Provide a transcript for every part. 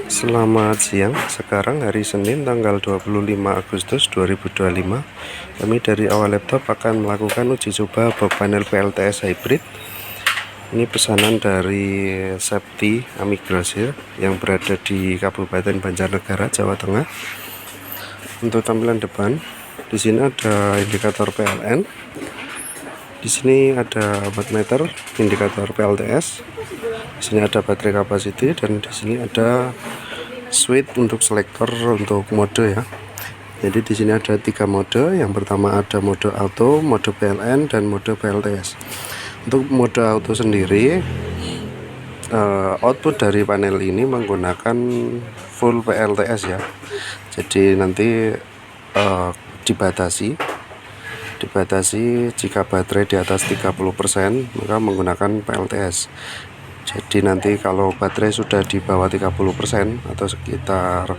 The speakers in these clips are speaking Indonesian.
Selamat siang, sekarang hari Senin tanggal 25 Agustus 2025. Kami dari Awal Laptop akan melakukan uji coba box panel PLTS hybrid. Ini pesanan dari Septi Amigrasir yang berada di Kabupaten Banjarnegara, Jawa Tengah. Untuk tampilan depan, di sini ada indikator PLN. Di sini ada wattmeter, indikator PLTS. Di sini ada baterai capacity dan di sini ada switch untuk selektor untuk mode ya. Jadi di sini ada 3 mode. Yang pertama ada mode auto, mode PLN dan mode PLTS. Untuk mode auto sendiri output dari panel ini menggunakan full PLTS ya. Jadi nanti dibatasi jika baterai di atas 30% maka menggunakan PLTS. Jadi nanti kalau baterai sudah di bawah 30% atau sekitar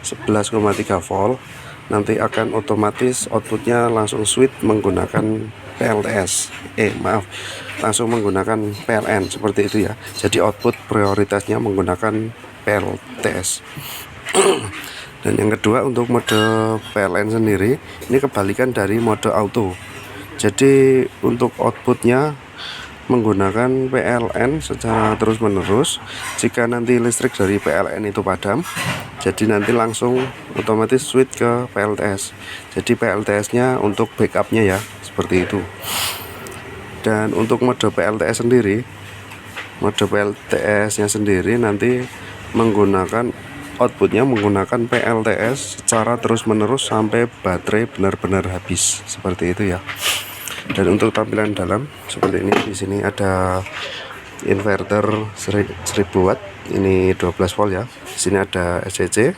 11,3 volt, nanti akan otomatis outputnya langsung switch menggunakan PLTS. Langsung menggunakan PLN seperti itu ya. Jadi output prioritasnya menggunakan PLTS. Dan yang kedua untuk mode PLN sendiri, ini kebalikan dari mode auto. Jadi untuk outputnya menggunakan PLN secara terus menerus. Jika nanti listrik dari PLN itu padam, jadi nanti langsung otomatis switch ke PLTS. Jadi PLTS nya untuk backupnya ya, seperti itu. Dan untuk mode PLTS nya sendiri nanti menggunakan outputnya menggunakan PLTS secara terus menerus sampai baterai benar-benar habis, seperti itu ya. Dan untuk tampilan dalam seperti ini, di sini ada inverter 1000 watt, ini 12 volt ya. Di sini ada SCC,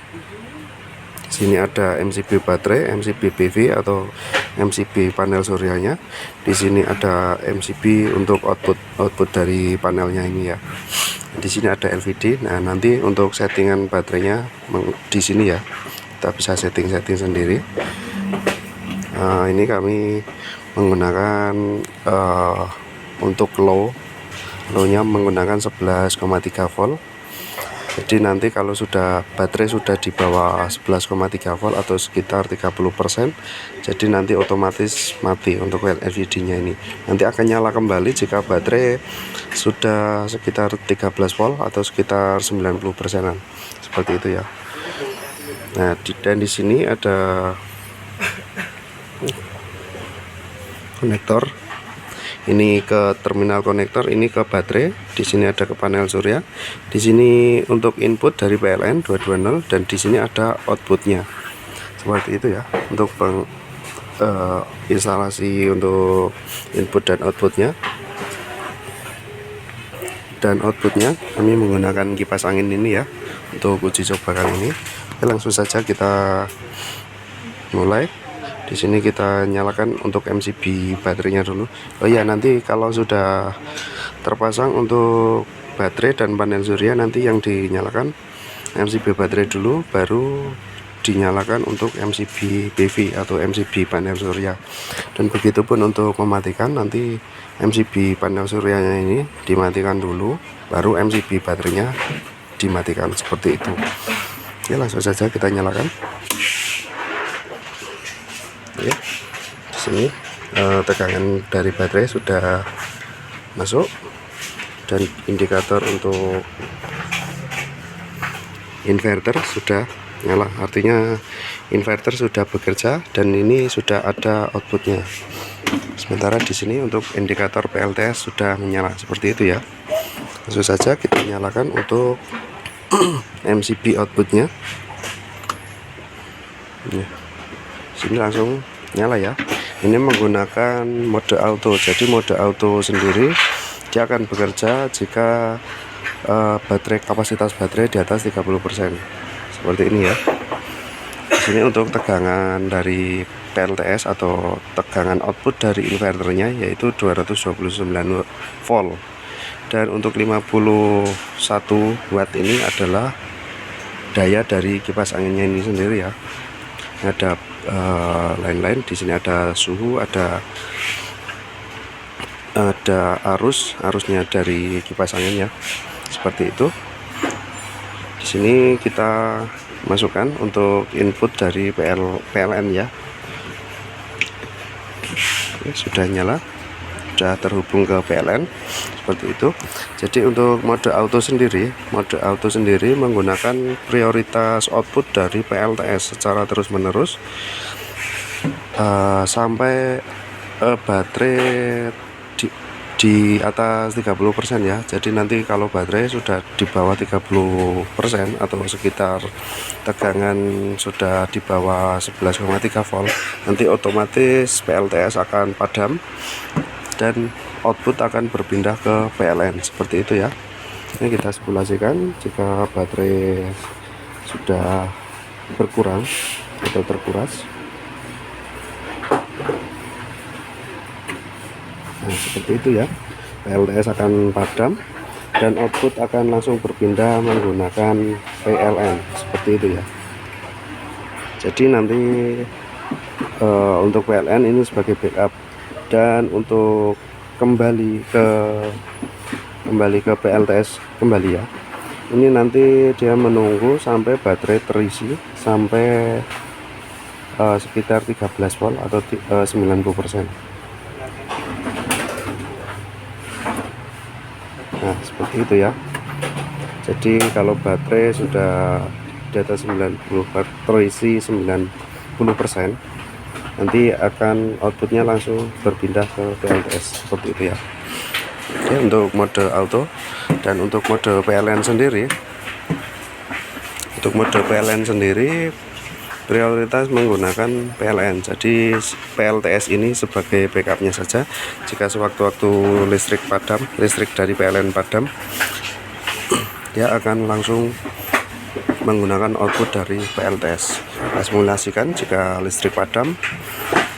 di sini ada MCB baterai, MCB PV atau MCB panel suryanya. Di sini ada MCB untuk output dari panelnya ini ya. Di sini ada LVD. Nah, nanti untuk settingan baterainya di sini ya. Kita bisa setting sendiri. Ini kami menggunakan untuk low nya menggunakan 11,3 volt. Jadi nanti kalau sudah baterai sudah di bawah 11,3 volt atau sekitar 30%, jadi nanti otomatis mati untuk LVD nya ini. Nanti akan nyala kembali jika baterai sudah sekitar 13 volt atau sekitar 90%-an, seperti itu ya. Nah, dan di sini ada konektor, ini ke terminal konektor, ini ke baterai, di sini ada ke panel surya, di sini untuk input dari PLN 220 dan di sini ada outputnya, seperti itu ya. Untuk instalasi untuk input dan outputnya, kami menggunakan kipas angin ini ya untuk uji coba kali ini. Oke, langsung saja kita mulai. Di sini kita nyalakan untuk MCB baterainya dulu. Oh ya, nanti kalau sudah terpasang untuk baterai dan panel surya, nanti yang dinyalakan MCB baterai dulu, baru dinyalakan untuk MCB PV atau MCB panel surya. Dan begitu pun untuk mematikan, nanti MCB panel suryanya ini dimatikan dulu, baru MCB baterainya dimatikan, seperti itu. Oke, langsung saja kita nyalakan. Ya, di sini tegangan dari baterai sudah masuk dan indikator untuk inverter sudah nyala, artinya inverter sudah bekerja dan ini sudah ada outputnya. Sementara di sini untuk indikator PLTS sudah menyala, seperti itu ya. Langsung saja kita nyalakan untuk MCB outputnya. Sini langsung nyala ya. Ini menggunakan mode auto. Jadi mode auto sendiri dia akan bekerja jika kapasitas baterai di atas 30%, seperti ini ya. Di sini untuk tegangan dari PLTS atau tegangan output dari inverternya yaitu 229 volt. Dan untuk 51 watt ini adalah daya dari kipas anginnya ini sendiri ya. Ada lain-lain, di sini ada suhu, ada arusnya dari kipas angin ya, seperti itu. Di sini kita masukkan untuk input dari PLN ya. Oke, sudah nyala, sudah terhubung ke PLN seperti itu. Jadi untuk mode auto sendiri menggunakan prioritas output dari PLTS secara terus menerus sampai baterai di atas 30% ya. Jadi nanti kalau baterai sudah di bawah 30% atau sekitar tegangan sudah di bawah 11,3 volt, nanti otomatis PLTS akan padam dan output akan berpindah ke PLN seperti itu ya. Ini kita simulasikan jika baterai sudah berkurang atau terkuras. Nah, seperti itu ya, PLTS akan padam dan output akan langsung berpindah menggunakan PLN seperti itu ya. Jadi nanti untuk PLN ini sebagai backup, dan untuk kembali ke PLTS kembali ya, ini nanti dia menunggu sampai baterai terisi sampai sekitar 13 volt atau 90%. Nah, seperti itu ya. Jadi kalau baterai sudah di atas 90, terisi 90%, nanti akan outputnya langsung berpindah ke PLTS seperti itu ya. Oke, untuk mode auto. Dan untuk mode PLN sendiri, prioritas menggunakan PLN. Jadi PLTS ini sebagai backupnya saja. Jika sewaktu-waktu listrik dari PLN padam, dia akan langsung menggunakan output dari PLTS. Kita simulasikan jika listrik padam,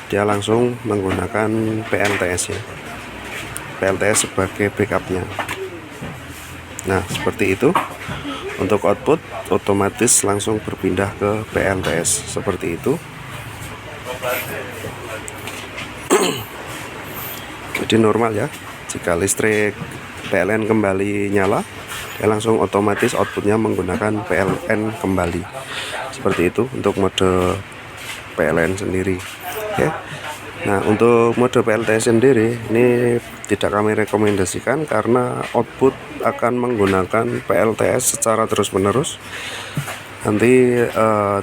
dia langsung menggunakan PLTS ya. PLTS sebagai backupnya. Nah, seperti itu. Untuk output otomatis langsung berpindah ke PLTS seperti itu. Jadi normal ya, jika listrik PLN kembali nyala, dia langsung otomatis outputnya menggunakan PLN kembali seperti itu untuk mode PLN sendiri. Oke. Nah, untuk mode PLTS sendiri ini tidak kami rekomendasikan karena output akan menggunakan PLTS secara terus-menerus. Nanti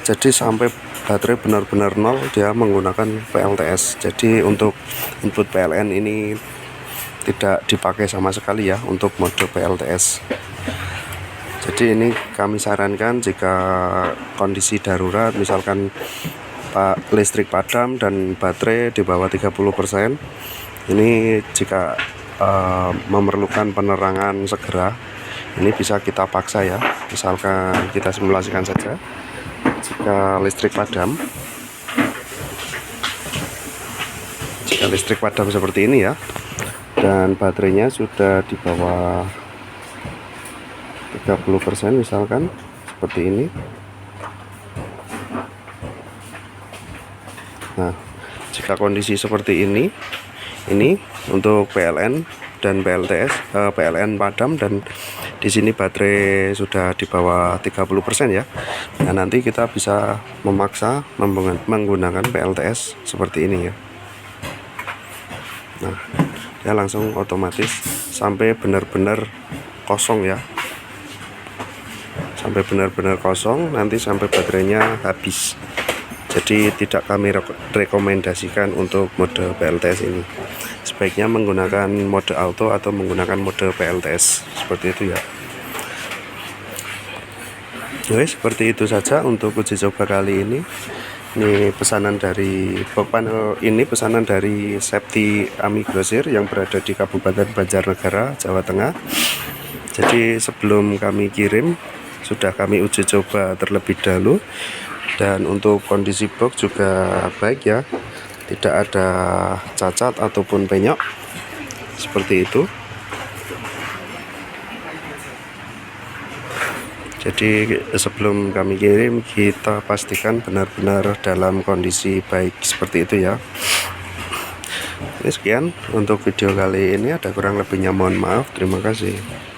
jadi sampai baterai benar-benar nol dia menggunakan PLTS. Jadi untuk input PLN ini tidak dipakai sama sekali ya untuk mode PLTS. Jadi ini kami sarankan jika kondisi darurat, misalkan listrik padam dan baterai di bawah 30%, ini jika memerlukan penerangan segera, ini bisa kita paksa ya. Misalkan kita simulasikan saja, jika listrik padam seperti ini ya, dan baterainya sudah di bawah 30% misalkan seperti ini. Nah, jika kondisi seperti ini untuk PLN dan PLN padam dan di sini baterai sudah di bawah 30% ya. Nah, nanti kita bisa memaksa menggunakan PLTS seperti ini ya. Nah, dia langsung otomatis sampai benar-benar kosong ya. Sampai benar-benar kosong, nanti sampai baterainya habis. Jadi tidak kami rekomendasikan untuk mode PLTS ini. Sebaiknya menggunakan mode auto atau menggunakan mode PLTS seperti itu ya. Oke, seperti itu saja untuk uji coba kali ini. Ini pesanan dari box panel ini, pesanan dari Septi Ami Grosir yang berada di Kabupaten Banjarnegara, Jawa Tengah. Jadi sebelum kami kirim sudah kami uji coba terlebih dahulu. Dan untuk kondisi box juga baik ya, tidak ada cacat ataupun penyok seperti itu. Jadi sebelum kami kirim kita pastikan benar-benar dalam kondisi baik seperti itu ya. Sekian untuk video kali ini, ada kurang lebihnya mohon maaf. Terima kasih.